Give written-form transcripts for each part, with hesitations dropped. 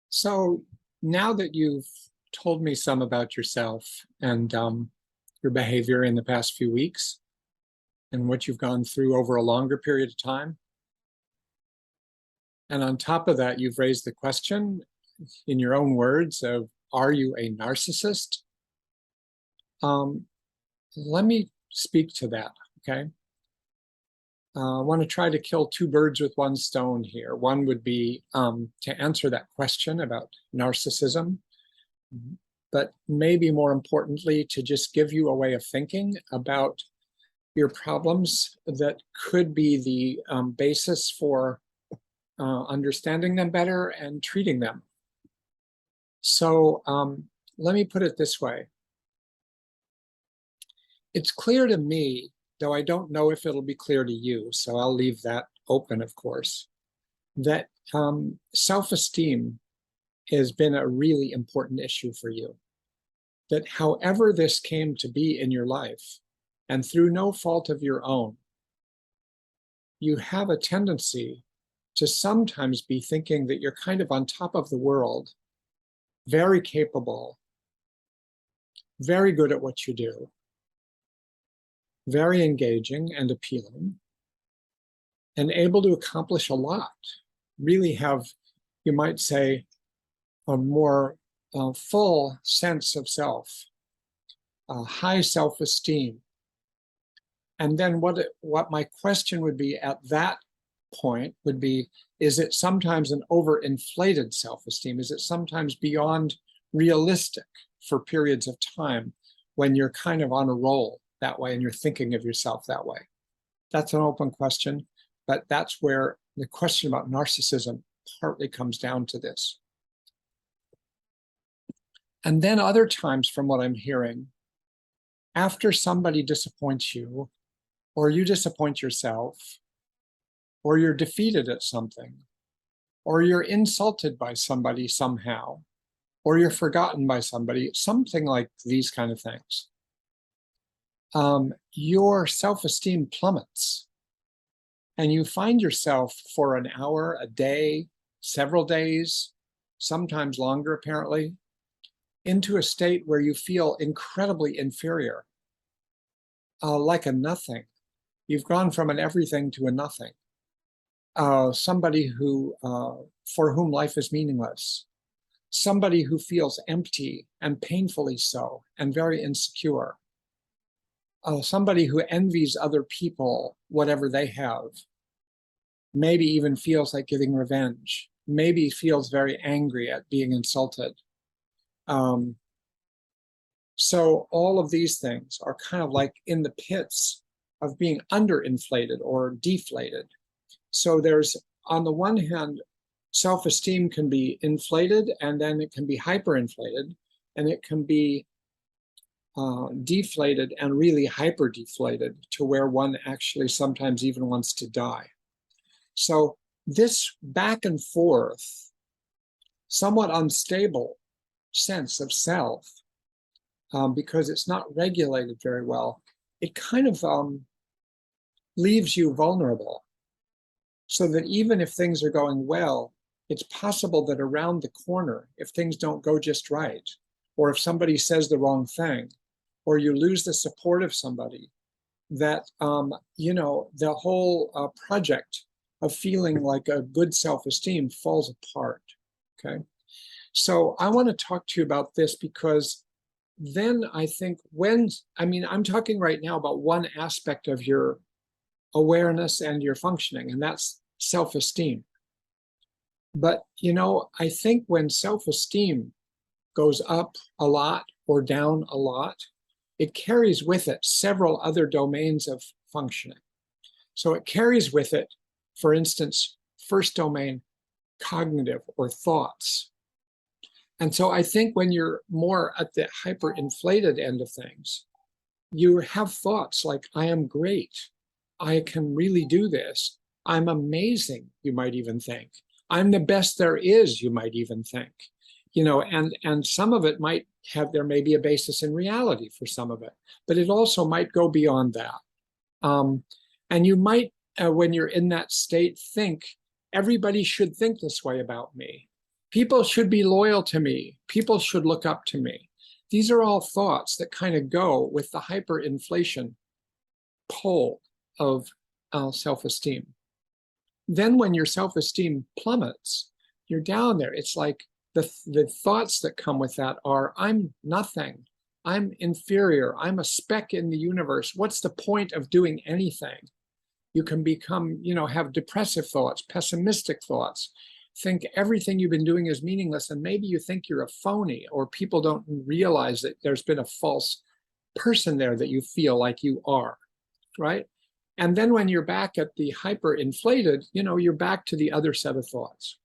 So now that you've told me some about yourself and your behavior in the past few weeks and what you've gone through over a longer period of time, and on top of that, you've raised the question in your own words of, are you a narcissist? Let me speak to that, okay? I want to try to kill two birds with one stone here. One would be to answer that question about narcissism, but maybe more importantly, to just give you a way of thinking about your problems that could be the basis for understanding them better and treating them. So let me put it this way. It's clear to me, though I don't know if it'll be clear to you, so I'll leave that open, of course, that self-esteem has been a really important issue for you. That however this came to be in your life, and through no fault of your own, you have a tendency to sometimes be thinking that you're kind of on top of the world, very capable, very good at what you do, very engaging and appealing, and able to accomplish a lot, really have, you might say, a more full sense of self, high self-esteem. And then what my question would be at that point would be, is it sometimes an overinflated self-esteem? Is it sometimes beyond realistic for periods of time when you're kind of on a roll that way and you're thinking of yourself that way? That's an open question, but that's where the question about narcissism partly comes down to this. And then other times, from what I'm hearing, after somebody disappoints you, or you disappoint yourself, or you're defeated at something, or you're insulted by somebody somehow, or you're forgotten by somebody, something like these kind of things, your self-esteem plummets. And you find yourself for an hour, a day, several days, sometimes longer apparently, into a state where you feel incredibly inferior, like a nothing. You've gone from an everything to a nothing. Somebody who, for whom life is meaningless. Somebody who feels empty and painfully so, and very insecure. Somebody who envies other people, whatever they have. Maybe even feels like getting revenge. Maybe feels very angry at being insulted. So all of these things are kind of like in the pits of being underinflated or deflated. So there's, on the one hand, self-esteem can be inflated, and then it can be hyperinflated, and it can be deflated and really hyper-deflated to where one actually sometimes even wants to die. So this back and forth, somewhat unstable sense of self, because it's not regulated very well, it kind of leaves you vulnerable. So that even if things are going well, it's possible that around the corner, if things don't go just right, or if somebody says the wrong thing, or you lose the support of somebody, that you know, the whole project of feeling like a good self-esteem falls apart, okay? So I want to talk to you about this, because then I think I'm talking right now about one aspect of your awareness and your functioning, and that's self-esteem. But, you know, I think when self-esteem goes up a lot or down a lot, it carries with it several other domains of functioning. So it carries with it, for instance, first domain, cognitive or thoughts. And so I think when you're more at the hyperinflated end of things, you have thoughts like, I am great. I can really do this. I'm amazing, you might even think. I'm the best there is, you might even think. You know, and some of it might have, there may be a basis in reality for some of it, but it also might go beyond that. And you might, when you're in that state, think, everybody should think this way about me. People should be loyal to me. People should look up to me. These are all thoughts that kind of go with the hyperinflation pole of self-esteem. Then when your self-esteem plummets, you're down there. It's like the thoughts that come with that are, I'm nothing. I'm inferior. I'm a speck in the universe. What's the point of doing anything? You can become, have depressive thoughts, pessimistic thoughts, think everything you've been doing is meaningless, and maybe you think you're a phony, or people don't realize that there's been a false person there that you feel like you are, right? And then when you're back at the hyperinflated, you're back to the other set of thoughts.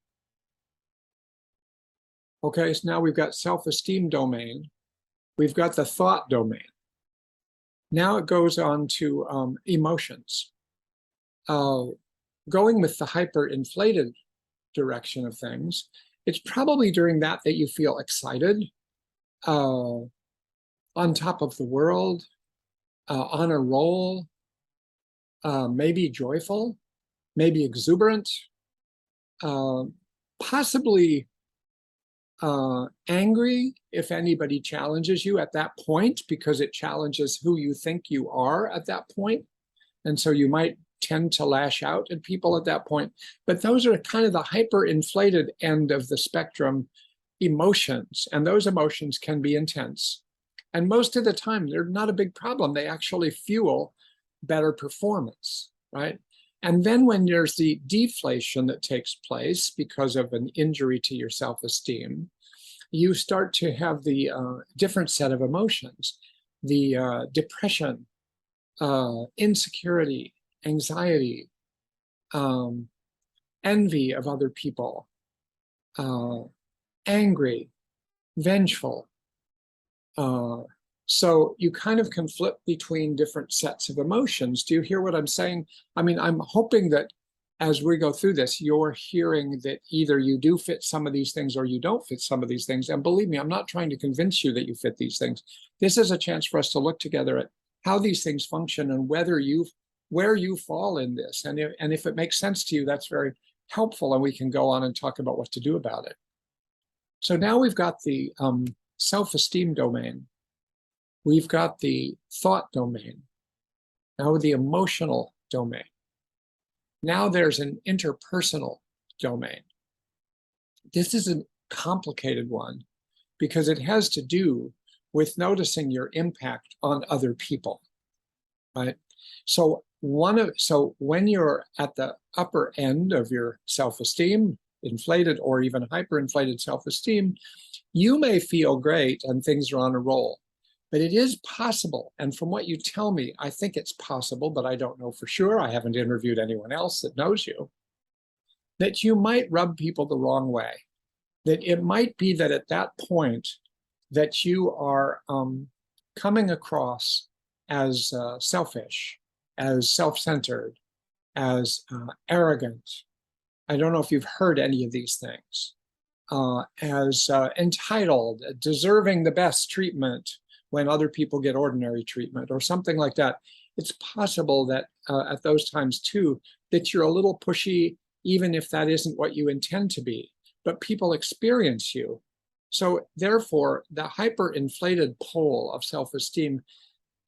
Okay, so now we've got self-esteem domain. We've got the thought domain. Now it goes on to emotions. Going with the hyperinflated direction of things, it's probably during that you feel excited, on top of the world, on a roll, maybe joyful, maybe exuberant, possibly angry if anybody challenges you at that point, because it challenges who you think you are at that point. And so you might tend to lash out at people at that point. But those are kind of the hyperinflated end of the spectrum emotions. And those emotions can be intense. And most of the time, they're not a big problem. They actually fuel better performance, right? And then when there's the deflation that takes place because of an injury to your self-esteem, you start to have the different set of emotions, the depression, insecurity, anxiety, envy of other people, angry, vengeful. So you kind of can flip between different sets of emotions. Do you hear what I'm saying? I mean, I'm hoping that as we go through this, you're hearing that either you do fit some of these things or you don't fit some of these things. And believe me, I'm not trying to convince you that you fit these things. This is a chance for us to look together at how these things function and where you fall in this. And if it makes sense to you, that's very helpful, and we can go on and talk about what to do about it. So now we've got the self-esteem domain. We've got the thought domain. Now the emotional domain. Now there's an interpersonal domain. This is a complicated one because it has to do with noticing your impact on other people, right? So when you're at the upper end of your self-esteem, inflated or even hyperinflated self-esteem, you may feel great and things are on a roll. But it is possible, and from what you tell me, I think it's possible, but I don't know for sure. I haven't interviewed anyone else that knows you, that you might rub people the wrong way. That it might be that at that point that you are coming across as selfish, as self-centered, as arrogant. I don't know if you've heard any of these things. As entitled, deserving the best treatment, when other people get ordinary treatment or something like that. It's possible that at those times too, that you're a little pushy, even if that isn't what you intend to be, but people experience you. So therefore, the hyperinflated pole of self-esteem,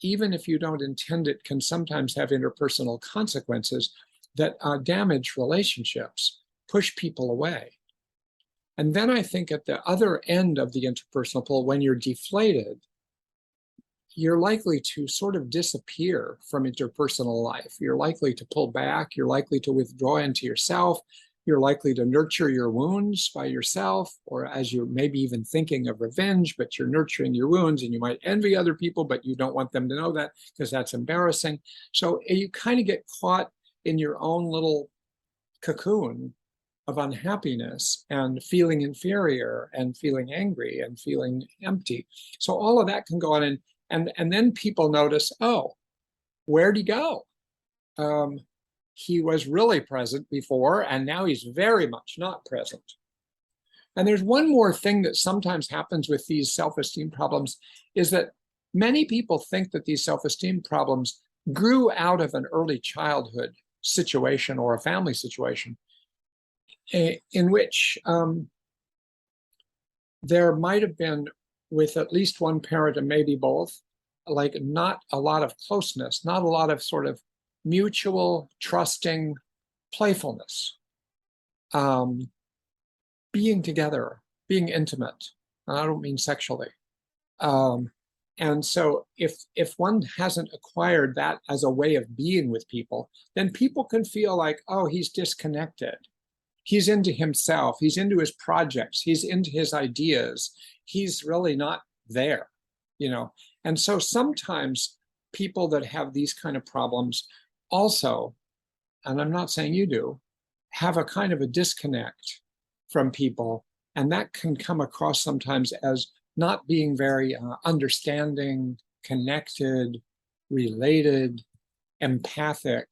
even if you don't intend it, can sometimes have interpersonal consequences that damage relationships, push people away. And then I think at the other end of the interpersonal pole, when you're deflated, you're likely to sort of disappear from interpersonal life. You're likely to pull back. You're likely to withdraw into yourself. You're likely to nurture your wounds by yourself, or as you're maybe even thinking of revenge, but you're nurturing your wounds, and you might envy other people, but you don't want them to know that because that's embarrassing. So you kind of get caught in your own little cocoon of unhappiness and feeling inferior and feeling angry and feeling empty. So all of that can go on, and then people notice, oh, where'd he go? He was really present before, and now he's very much not present. And there's one more thing that sometimes happens with these self-esteem problems, is that many people think that these self-esteem problems grew out of an early childhood situation or a family situation in which there might have been, with at least one parent and maybe both, like not a lot of closeness, not a lot of sort of mutual trusting playfulness, being together, being intimate. And I don't mean sexually. And so if one hasn't acquired that as a way of being with people, then people can feel like, oh, he's disconnected. He's into himself. He's into his projects. He's into his ideas. He's really not there, you know. And so sometimes people that have these kind of problems also, and I'm not saying you do, have a kind of a disconnect from people. And that can come across sometimes as not being very understanding, connected, related, empathic.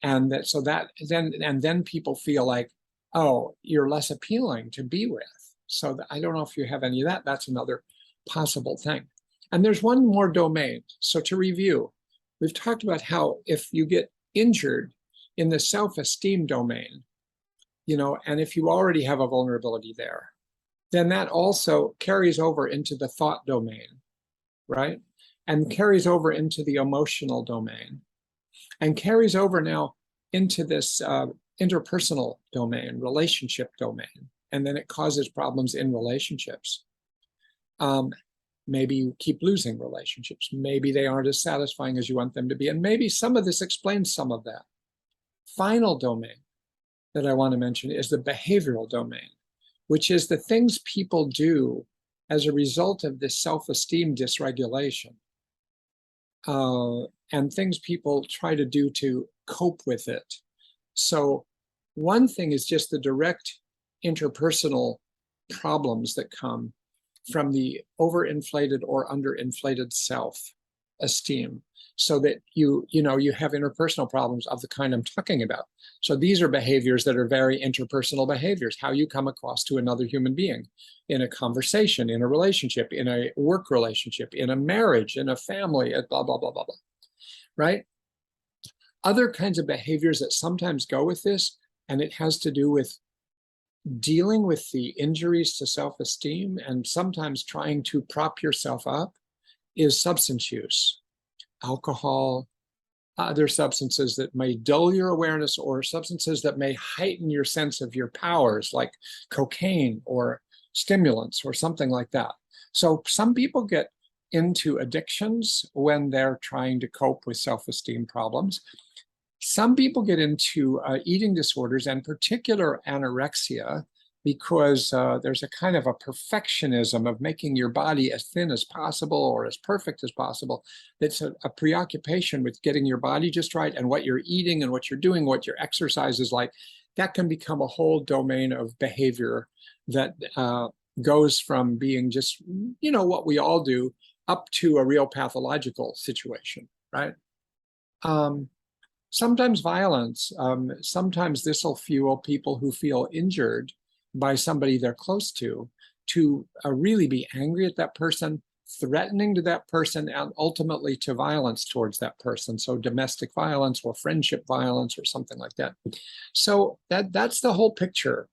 And that, so that then people feel like, oh, you're less appealing to be with. So I don't know if you have any of that. That's another possible thing. And there's one more domain. So to review, we've talked about how if you get injured in the self-esteem domain, you know, and if you already have a vulnerability there, then that also carries over into the thought domain, right? And carries over into the emotional domain, and carries over now into this interpersonal domain, relationship domain. And then it causes problems in relationships. Maybe you keep losing relationships. Maybe they aren't as satisfying as you want them to be. And maybe some of this explains some of that. Final domain that I want to mention is the behavioral domain, which is the things people do as a result of this self-esteem dysregulation, and things people try to do to cope with it. So one thing is just the direct interpersonal problems that come from the overinflated or underinflated self-esteem, so that you have interpersonal problems of the kind I'm talking about. So these are behaviors that are very interpersonal behaviors, how you come across to another human being in a conversation, in a relationship, in a work relationship, in a marriage, in a family, blah, blah, blah, blah, blah, right? Other kinds of behaviors that sometimes go with this, and it has to do with dealing with the injuries to self-esteem and sometimes trying to prop yourself up, is substance use. Alcohol, other substances that may dull your awareness, or substances that may heighten your sense of your powers, like cocaine or stimulants or something like that. So some people get into addictions when they're trying to cope with self-esteem problems. Some people get into eating disorders, and particular anorexia, because there's a kind of a perfectionism of making your body as thin as possible or as perfect as possible. That's a preoccupation with getting your body just right, and what you're eating and what you're doing, what your exercise is like. That can become a whole domain of behavior that goes from being just, you know, what we all do, up to a real pathological situation, right? Sometimes violence, sometimes this will fuel people who feel injured by somebody they're close to really be angry at that person, threatening to that person, and ultimately to violence towards that person. So domestic violence or friendship violence or something like that. So that's the whole picture.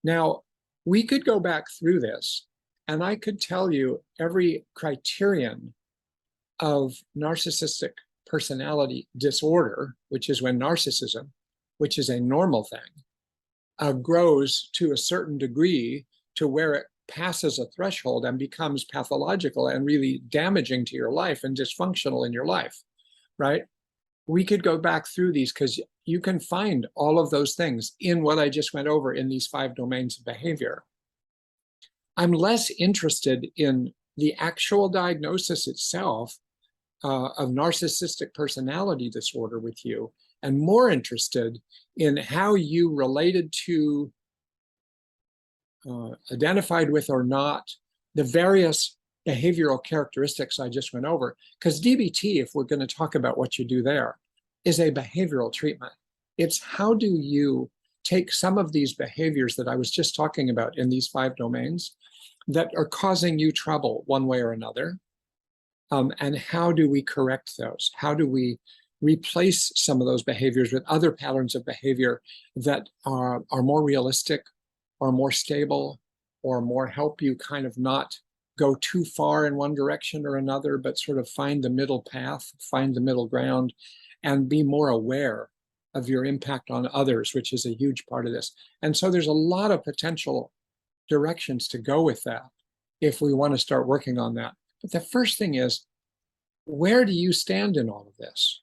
Now, we could go back through this, and I could tell you every criterion of narcissistic personality disorder, which is when narcissism, which is a normal thing, grows to a certain degree to where it passes a threshold and becomes pathological and really damaging to your life and dysfunctional in your life, right? We could go back through these, because you can find all of those things in what I just went over in these 5 domains of behavior. I'm less interested in the actual diagnosis itself of narcissistic personality disorder with you, and more interested in how you related to, identified with or not, the various behavioral characteristics I just went over. Because DBT, if we're going to talk about what you do there, is a behavioral treatment. It's how do you take some of these behaviors that I was just talking about in these 5 domains that are causing you trouble one way or another, and how do we correct those? How do we replace some of those behaviors with other patterns of behavior that are more realistic, or more stable, or more help you kind of not go too far in one direction or another, but sort of find the middle path, find the middle ground, and be more aware of your impact on others, which is a huge part of this. And so there's a lot of potential directions to go with that if we want to start working on that. But the first thing is, where do you stand in all of this?